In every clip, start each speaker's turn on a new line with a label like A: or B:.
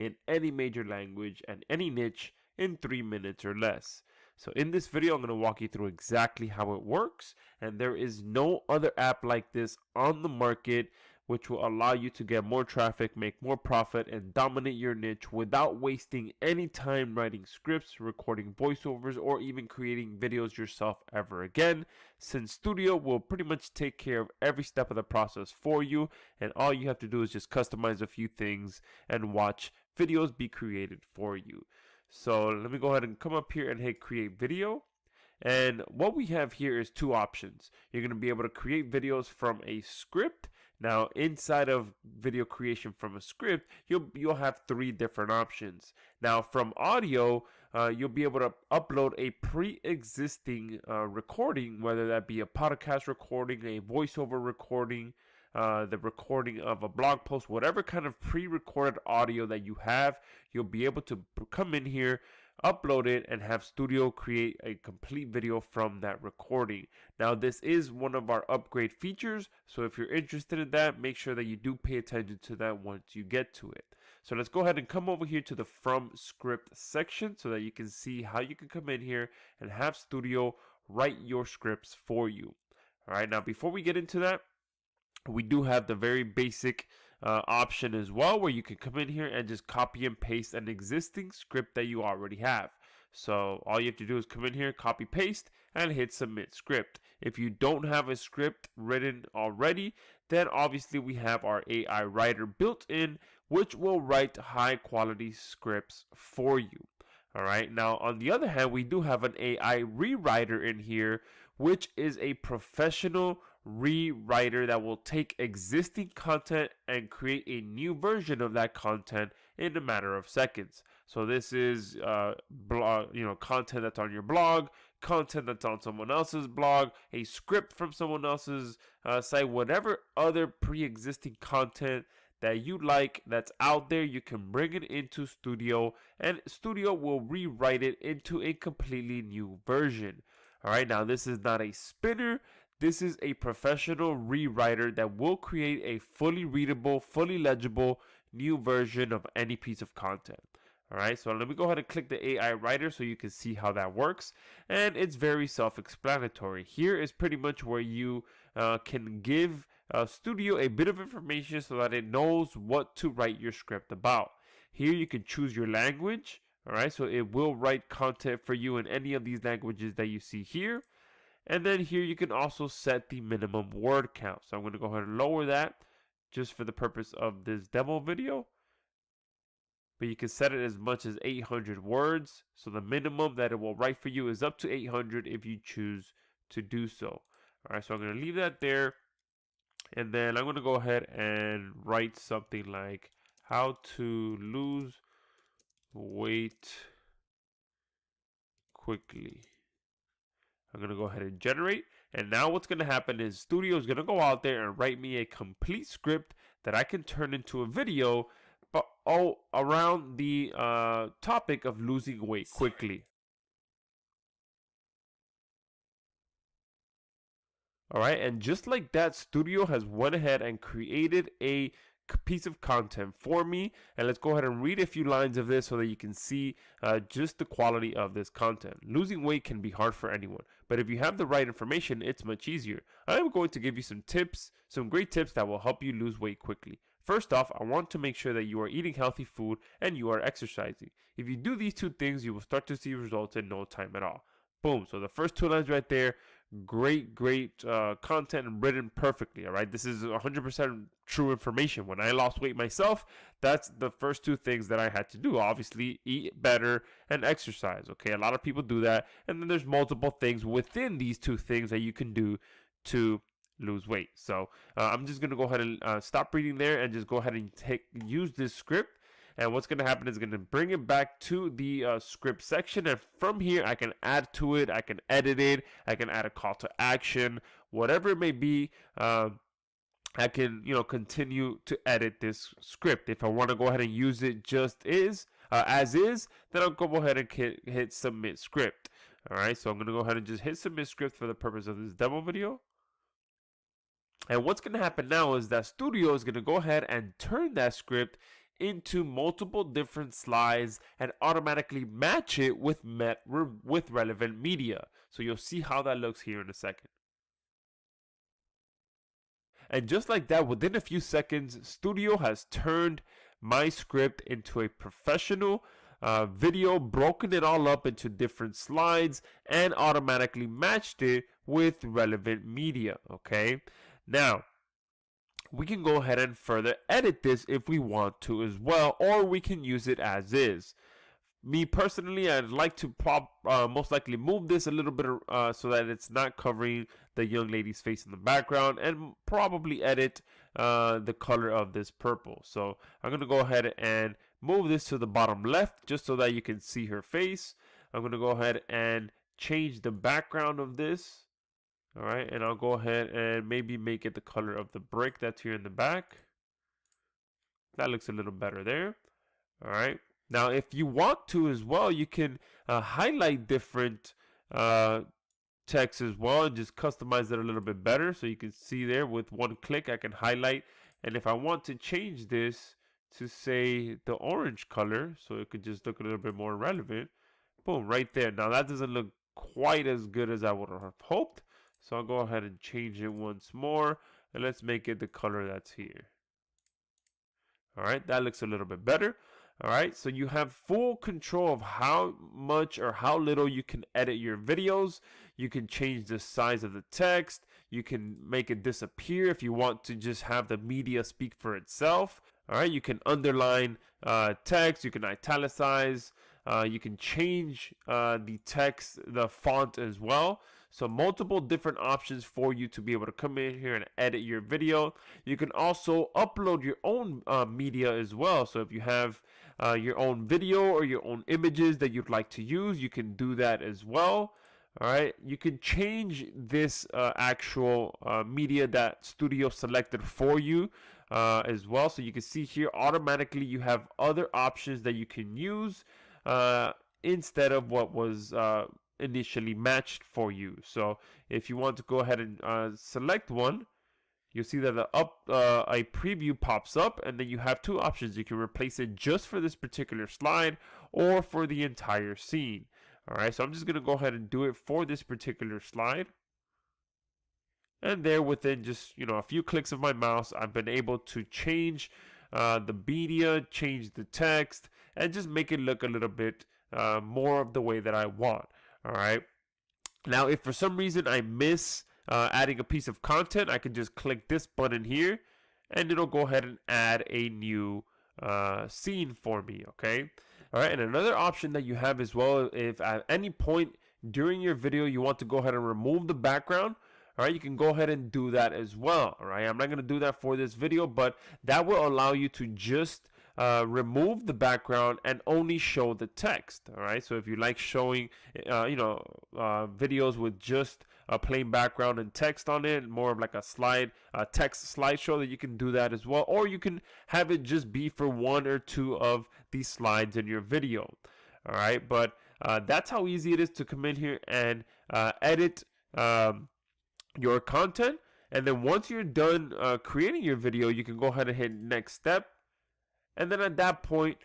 A: in any major language and any niche in 3 minutes or less. So in this video, I'm going to walk you through exactly how it works, and there is no other app like this on the market which will allow you to get more traffic, make more profit, and dominate your niche without wasting any time writing scripts, recording voiceovers, or even creating videos yourself ever again, since Stoodaio will pretty much take care of every step of the process for you, and all you have to do is just customize a few things and watch videos be created for you. So let me go ahead and come up here and hit create video. And what we have here is two options. You're going to be able to create videos from a script. Now, inside of video creation from a script, you'll have three different options. Now, from audio, you'll be able to upload a pre-existing recording, whether that be a podcast recording, a voiceover recording, the recording of a blog post, whatever kind of pre-recorded audio that you have, you'll be able to come in here, upload it, and have Stoodaio create a complete video from that recording. Now, this is one of our upgrade features, so if you're interested in that, make sure that you do pay attention to that once you get to it. So let's go ahead and come over here to the from script section so that you can see how you can come in here and have Stoodaio write your scripts for you. All right, now before we get into that, we do have the very basic option as well, where you can come in here and just copy and paste an existing script that you already have. So all you have to do is come in here, copy paste, and hit submit script. If you don't have a script written already, then obviously we have our AI writer built in, which will write high quality scripts for you. All right, now on the other hand, we do have an AI rewriter in here, which is a professional rewriter that will take existing content and create a new version of that content in a matter of seconds. So this is content that's on your blog, content that's on someone else's blog, a script from someone else's site, whatever other pre-existing content that you like that's out there, you can bring it into Stoodaio, and Stoodaio will rewrite it into a completely new version. All right, now this is not a spinner. This is a professional rewriter that will create a fully readable, fully legible new version of any piece of content. All right, so let me go ahead and click the AI writer so you can see how that works. And it's very self-explanatory. Here is pretty much where you can give Stoodaio a bit of information so that it knows what to write your script about. Here you can choose your language. All right, so it will write content for you in any of these languages that you see here. And then here you can also set the minimum word count. So I'm going to go ahead and lower that just for the purpose of this demo video. But you can set it as much as 800 words. So the minimum that it will write for you is up to 800 if you choose to do so. All right, so I'm going to leave that there. And then I'm going to go ahead and write something like how to lose weight quickly. I'm going to go ahead and generate. And now what's going to happen is Stoodaio is going to go out there and write me a complete script that I can turn into a video, but all around the topic of losing weight quickly. All right, and just like that, Stoodaio has went ahead and created a piece of content for me, and let's go ahead and read a few lines of this so that you can see just the quality of this content. Losing weight can be hard for anyone, but if you have the right information, it's much easier. I am going to give you some tips, some great tips that will help you lose weight quickly. First off, I want to make sure that you are eating healthy food and you are exercising. If you do these two things, you will start to see results in no time at all. Boom. So the first two lines right there, great content and written perfectly. All right, this is 100% true information. When I lost weight myself, that's the first two things that I had to do. Obviously, eat better and exercise. Okay, a lot of people do that, and then there's multiple things within these two things that you can do to lose weight. So I'm just gonna go ahead and stop reading there and just go ahead and use this script. And what's going to happen is going to bring it back to the script section. And from here, I can add to it. I can edit it. I can add a call to action, whatever it may be. I can, continue to edit this script. If I want to go ahead and use it just as is, then I'll go ahead and hit submit script. All right. So I'm going to go ahead and just hit submit script for the purpose of this demo video. And what's going to happen now is that Stoodaio is going to go ahead and turn that script into multiple different slides and automatically match it with relevant media. So you'll see how that looks here in a second. And just like that, within a few seconds, Stoodaio has turned my script into a professional video, broken it all up into different slides, and automatically matched it with relevant media. Okay, now we can go ahead and further edit this if we want to as well, or we can use it as is. Me personally, I'd like to most likely move this a little bit so that it's not covering the young lady's face in the background, and probably edit the color of this purple. So I'm going to go ahead and move this to the bottom left just so that you can see her face. I'm going to go ahead and change the background of this. All right, and I'll go ahead and maybe make it the color of the brick that's here in the back. That looks a little better there. All right. Now, if you want to as well, you can highlight different text as well and just customize it a little bit better. So you can see there with one click, I can highlight. And if I want to change this to say the orange color, so it could just look a little bit more relevant, boom, right there. Now that doesn't look quite as good as I would have hoped. So I'll go ahead and change it once more. And let's make it the color that's here. All right, that looks a little bit better. All right, so you have full control of how much or how little you can edit your videos. You can change the size of the text. You can make it disappear if you want to just have the media speak for itself. All right, you can underline text. You can italicize. You can change the text, the font as well. So multiple different options for you to be able to come in here and edit your video. You can also upload your own media as well. So if you have your own video or your own images that you'd like to use, you can do that as well. All right, you can change this actual media that Stoodaio selected for you as well. So you can see here automatically you have other options that you can use instead of what was initially matched for you. So if you want to go ahead and select one, you'll see that a preview pops up, and then you have two options. You can replace it just for this particular slide or for the entire scene. All right, so I'm just going to go ahead and do it for this particular slide. And there, within just a few clicks of my mouse, I've been able to change the media, change the text, and just make it look a little bit more of the way that I want. All right. Now, if for some reason I miss adding a piece of content, I can just click this button here, and it'll go ahead and add a new scene for me. Okay. All right. And another option that you have as well, if at any point during your video you want to go ahead and remove the background, all right, you can go ahead and do that as well. All right. I'm not going to do that for this video, but that will allow you to just remove the background and only show the text. All right, so if you like showing videos with just a plain background and text on it, more of like a text slideshow, that you can do that as well, or you can have it just be for one or two of these slides in your video. All right, but that's how easy it is to come in here and edit your content. And then once you're done creating your video, you can go ahead and hit next step. And then at that point,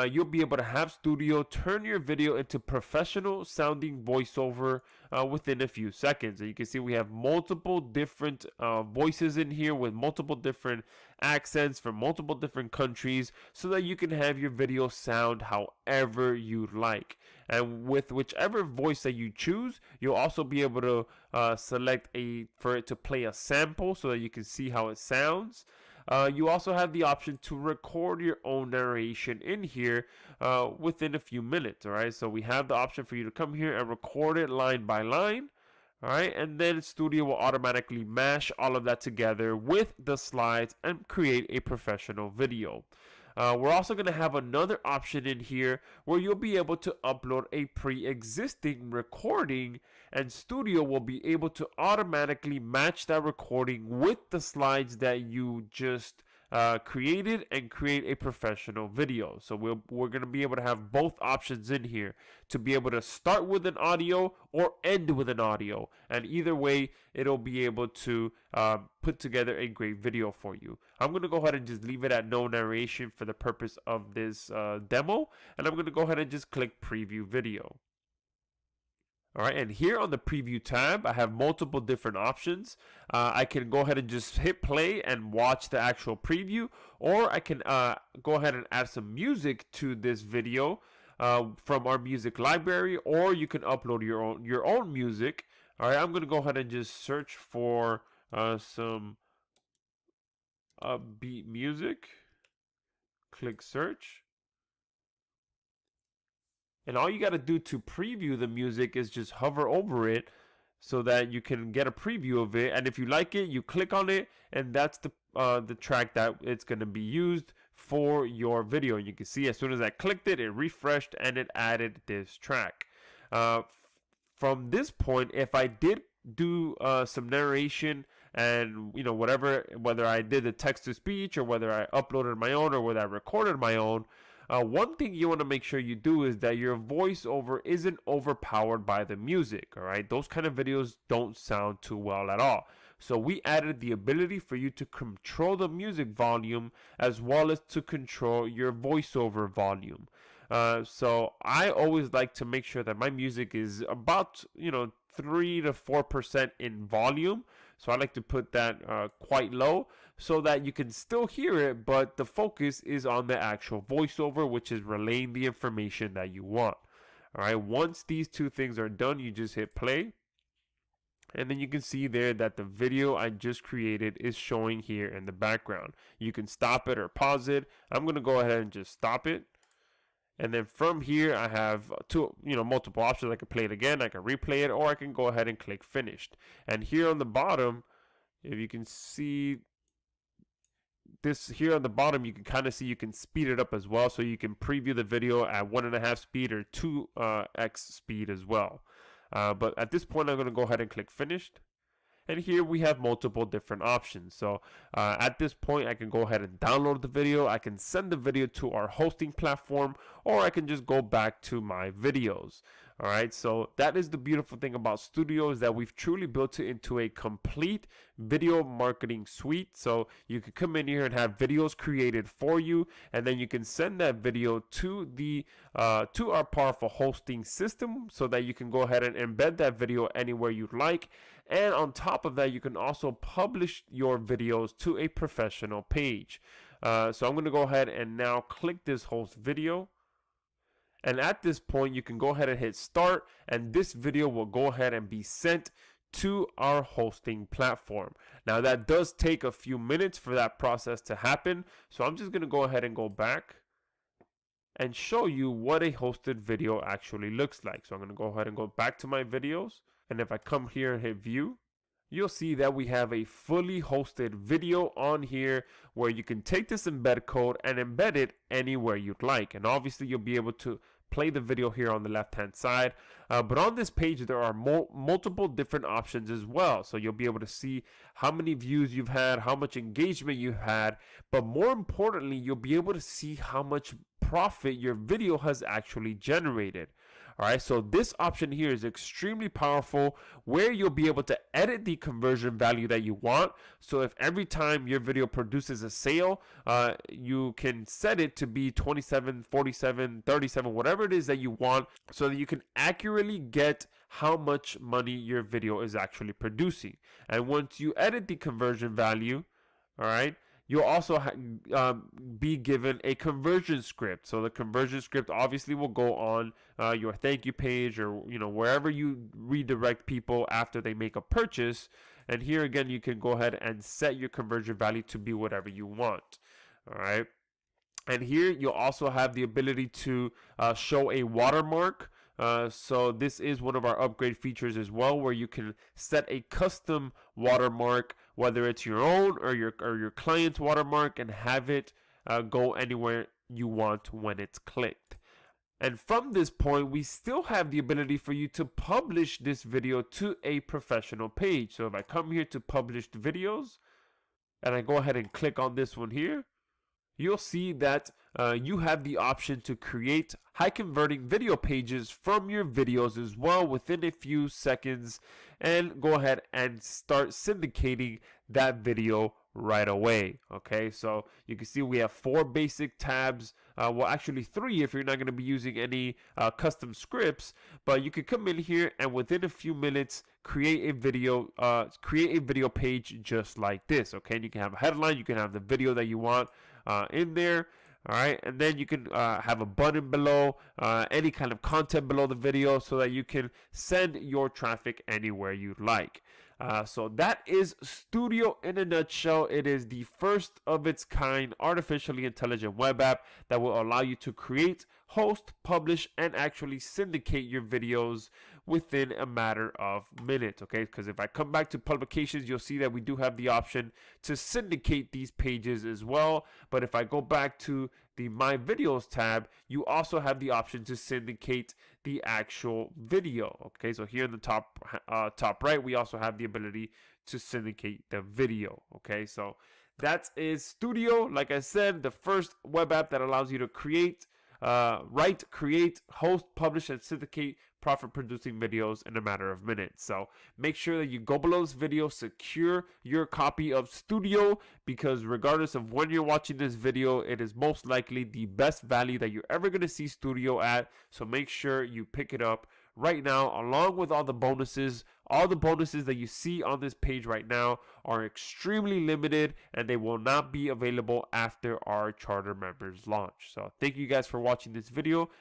A: you'll be able to have Stoodaio turn your video into professional sounding voiceover within a few seconds. And you can see we have multiple different voices in here with multiple different accents from multiple different countries, so that you can have your video sound however you like. And with whichever voice that you choose, you'll also be able to select for it to play a sample so that you can see how it sounds. You also have the option to record your own narration in here within a few minutes. All right, so we have the option for you to come here and record it line by line. All right, and then Stoodaio will automatically mash all of that together with the slides and create a professional video. We're also going to have another option in here where you'll be able to upload a pre-existing recording, and Stoodaio will be able to automatically match that recording with the slides that you just create it and create a professional video. So we're going to be able to have both options in here to be able to start with an audio or end with an audio. And either way, it'll be able to put together a great video for you. I'm going to go ahead and just leave it at no narration for the purpose of this demo. And I'm going to go ahead and just click preview video. All right, and here on the preview tab, I have multiple different options. I can go ahead and just hit play and watch the actual preview, or I can go ahead and add some music to this video from our music library, or you can upload your own music. All right, I'm going to go ahead and just search for some upbeat music. Click search. And all you got to do to preview the music is just hover over it so that you can get a preview of it. And if you like it, you click on it, and that's the track that it's going to be used for your video. And you can see as soon as I clicked it, it refreshed and it added this track. From this point, if I did do some narration and whether I did the text to speech or whether I uploaded my own or whether I recorded my own, one thing you want to make sure you do is that your voiceover isn't overpowered by the music. All right, those kind of videos don't sound too well at all. So we added the ability for you to control the music volume as well as to control your voiceover volume. So I always like to make sure that my music is about 3 to 4% in volume. So I like to put that quite low so that you can still hear it, but the focus is on the actual voiceover, which is relaying the information that you want. All right, once these two things are done, you just hit play. And then you can see there that the video I just created is showing here in the background. You can stop it or pause it. I'm going to go ahead and just stop it. And then from here, I have multiple options. I can play it again, I can replay it, or I can go ahead and click finished. And here on the bottom, if you can see this here on the bottom, you can kind of see you can speed it up as well. So you can preview the video at 1.5 speed or 2x speed as well. But at this point, I'm going to go ahead and click finished. And here we have multiple different options. So at this point, I can go ahead and download the video. I can send the video to our hosting platform, or I can just go back to my videos. All right, so that is the beautiful thing about Stoodaio, is that we've truly built it into a complete video marketing suite. So you can come in here and have videos created for you, and then you can send that video to the to our powerful hosting system so that you can go ahead and embed that video anywhere you'd like. And on top of that, you can also publish your videos to a professional page. So I'm going to go ahead and now click this host video. And at this point, you can go ahead and hit start, and this video will go ahead and be sent to our hosting platform. Now that does take a few minutes for that process to happen. So I'm just going to go ahead and go back and show you what a hosted video actually looks like. So I'm going to go ahead and go back to my videos. And if I come here and hit view, you'll see that we have a fully hosted video on here where you can take this embed code and embed it anywhere you'd like. And obviously you'll be able to play the video here on the left hand side. But on this page, there are multiple different options as well. So you'll be able to see how many views you've had, how much engagement you've had, but more importantly, you'll be able to see how much profit your video has actually generated. All right, so this option here is extremely powerful, where you'll be able to edit the conversion value that you want. So if every time your video produces a sale, you can set it to be 27, 47, 37, whatever it is that you want, so that you can accurately get how much money your video is actually producing. And once you edit the conversion value, all right, you'll also be given a conversion script. So the conversion script obviously will go on your thank you page, or wherever you redirect people after they make a purchase. And here again, you can go ahead and set your conversion value to be whatever you want. All right. And here you'll also have the ability to show a watermark. So this is one of our upgrade features as well, where you can set a custom watermark, whether it's your own or your client's watermark, and have it go anywhere you want when it's clicked. And from this point, we still have the ability for you to publish this video to a professional page. So if I come here to published videos, and I go ahead and click on this one here, you'll see that you have the option to create high converting video pages from your videos as well within a few seconds, and go ahead and start syndicating that video right away. Okay, so you can see we have 4 basic tabs, well actually 3 if you're not going to be using any custom scripts, but you can come in here and within a few minutes create a video page just like this. Okay, and you can have a headline, you can have the video that you want in there. All right, and then you can have a button below, any kind of content below the video, so that you can send your traffic anywhere you like. So that is Stoodaio in a nutshell. It is the first of its kind artificially intelligent web app that will allow you to create, host, publish, and actually syndicate your videos within a matter of minutes. Okay, because if I come back to publications, you'll see that we do have the option to syndicate these pages as well. But if I go back to the My Videos tab, you also have the option to syndicate the actual video. Okay, so here in the top right, we also have the ability to syndicate the video. Okay, so that is Stoodaio. Like I said, the first web app that allows you to create, write, create, host, publish, and syndicate profit producing videos in a matter of minutes. So make sure that you go below this video, secure your copy of Stoodaio, because regardless of when you're watching this video, it is most likely the best value that you're ever going to see Stoodaio at. So make sure you pick it up right now, along with all the bonuses. All the bonuses that you see on this page right now are extremely limited, and they will not be available after our charter members launch. So thank you guys for watching this video.